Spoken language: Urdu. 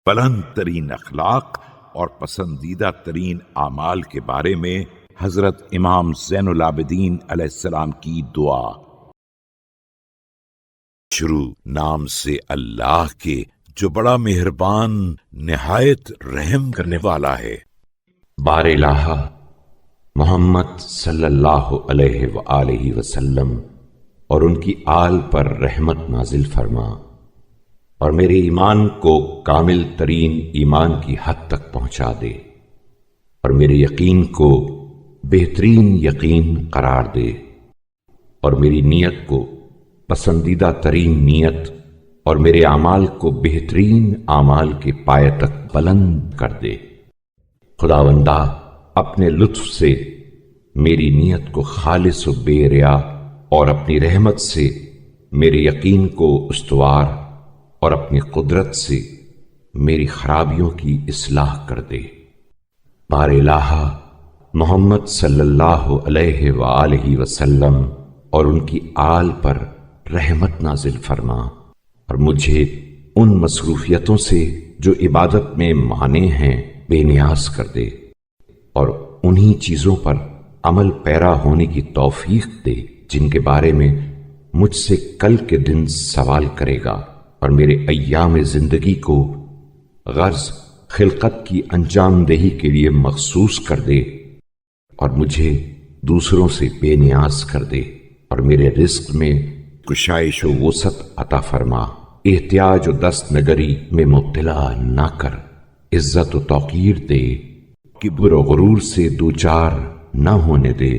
بلند ترین اخلاق اور پسندیدہ ترین اعمال کے بارے میں حضرت امام زین العابدین علیہ السلام کی دعا۔ شروع نام سے اللہ کے جو بڑا مہربان نہایت رحم کرنے والا ہے۔ بار الہ محمد صلی اللہ علیہ وآلہ وسلم اور ان کی آل پر رحمت نازل فرما، اور میرے ایمان کو کامل ترین ایمان کی حد تک پہنچا دے، اور میرے یقین کو بہترین یقین قرار دے، اور میری نیت کو پسندیدہ ترین نیت اور میرے اعمال کو بہترین اعمال کے پائے تک بلند کر دے۔ خداوندہ اپنے لطف سے میری نیت کو خالص و بے ریا اور اپنی رحمت سے میرے یقین کو استوار اور اپنی قدرت سے میری خرابیوں کی اصلاح کر دے۔ بار الہ محمد صلی اللہ علیہ وآلہ وسلم اور ان کی آل پر رحمت نازل فرما، اور مجھے ان مصروفیتوں سے جو عبادت میں مانع ہیں بے نیاز کر دے، اور انہی چیزوں پر عمل پیرا ہونے کی توفیق دے جن کے بارے میں مجھ سے کل کے دن سوال کرے گا، اور میرے ایام زندگی کو غرض خلقت کی انجام دہی کے لیے مخصوص کر دے، اور مجھے دوسروں سے بے نیاز کر دے، اور میرے رزق میں گشائش و وسعت عطا فرما، احتیاج و دست نگری میں مبتلا نہ کر، عزت و توقیر دے، کبر و غرور سے دوچار نہ ہونے دے۔